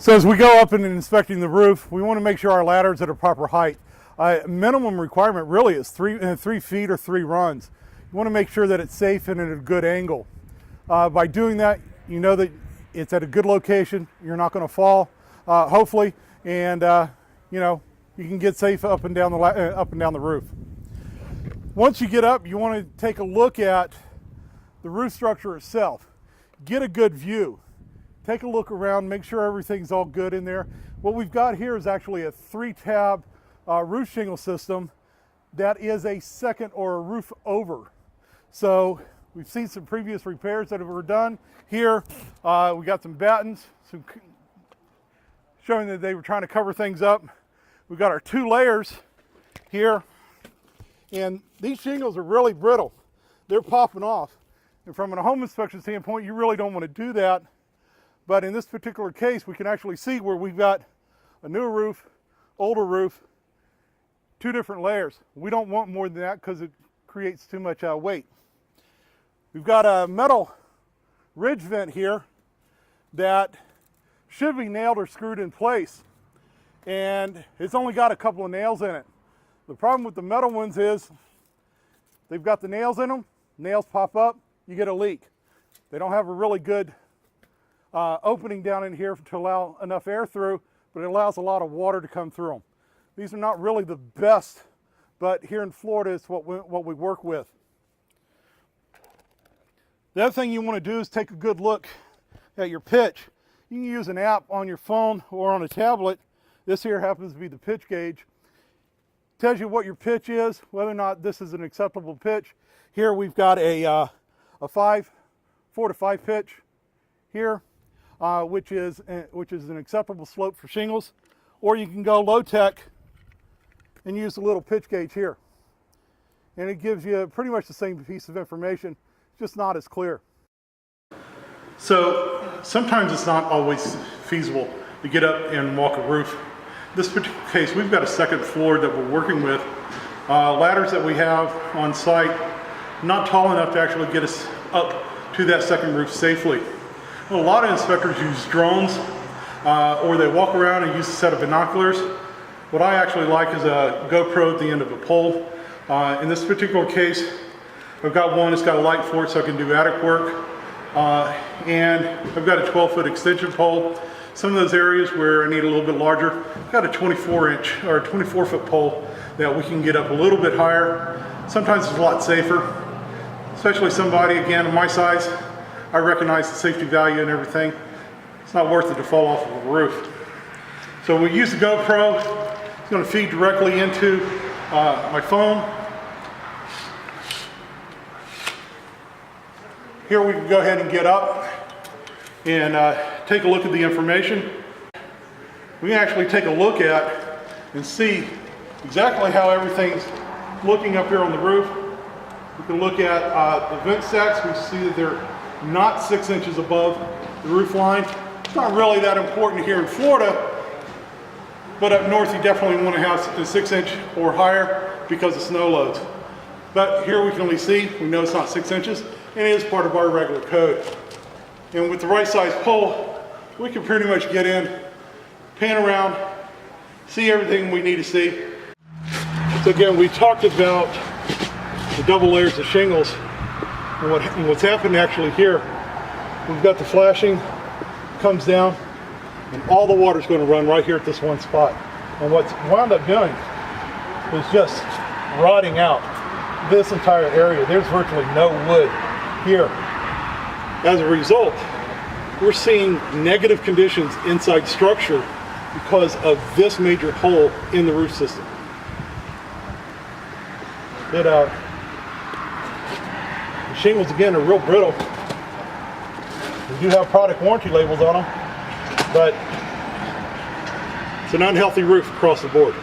So as we go up and inspecting the roof, we want to make sure our ladder's at a proper height. Minimum requirement really is 3 feet or 3 runs. You want to make sure that it's safe and at a good angle. By doing that, you know that it's at a good location, you're not going to fall, hopefully, and you know, you can get safe up and down the roof. Once you get up, you want to take a look at the roof structure itself. Get a good view. Take a look around, make sure everything's all good in there. What we've got here is actually a 3-tab roof shingle system that is a second or a roof over. So we've seen some previous repairs that were done here. We got some battens, showing that they were trying to cover things up. We've got our 2 layers here, and these shingles are really brittle. They're popping off. And from a home inspection standpoint, you really don't want to do that. But in this particular case, we can actually see where we've got a newer roof, older roof, 2 different layers. We don't want more than that because it creates too much weight. We've got a metal ridge vent here that should be nailed or screwed in place. And it's only got a couple of nails in it. The problem with the metal ones is they've got the nails in them, nails pop up, you get a leak. They don't have a really good opening down in here to allow enough air through, but it allows a lot of water to come through them. These are not really the best, but here in Florida it's what we work with. The other thing you want to do is take a good look at your pitch. You can use an app on your phone or on a tablet. This here happens to be the pitch gauge. Tells you what your pitch is, whether or not this is an acceptable pitch. Here we've got a 4 to 5 pitch here, which is an acceptable slope for shingles. Or you can go low tech and use the little pitch gauge here. And it gives you pretty much the same piece of information, just not as clear. So sometimes it's not always feasible to get up and walk a roof. In this particular case, we've got a second floor that we're working with. Ladders that we have on site, not tall enough to actually get us up to that second roof safely. A lot of inspectors use drones or they walk around and use a set of binoculars. What I actually like is a GoPro at the end of a pole. In this particular case, I've got one that's got a light for it so I can do attic work. And I've got a 12-foot extension pole. Some of those areas where I need a little bit larger, I've got a 24-inch or 24-foot pole that we can get up a little bit higher. Sometimes it's a lot safer, especially somebody, again, of my size. I recognize the safety value and everything. It's not worth it to fall off of a roof. So we use the GoPro. It's going to feed directly into my phone. Here we can go ahead and get up and take a look at the information. We can actually take a look at and see exactly how everything's looking up here on the roof. We can look at the vent sacks. We see that they're not 6 inches above the roof line. It's not really that important here in Florida, but up north you definitely want to have a 6 inch or higher because of snow loads. But here we can only see, we know it's not 6 inches, and it is part of our regular code. And with the right size pole, we can pretty much get in, pan around, see everything we need to see. So again, we talked about the double layers of shingles, and what's happened actually here, we've got the flashing, comes down, and all the water's going to run right here at this one spot. And what's wound up doing is just rotting out this entire area. There's virtually no wood here. As a result, we're seeing negative conditions inside structure because of this major hole in the roof system. The shingles, again, are real brittle. We do have product warranty labels on them, but it's an unhealthy roof across the board.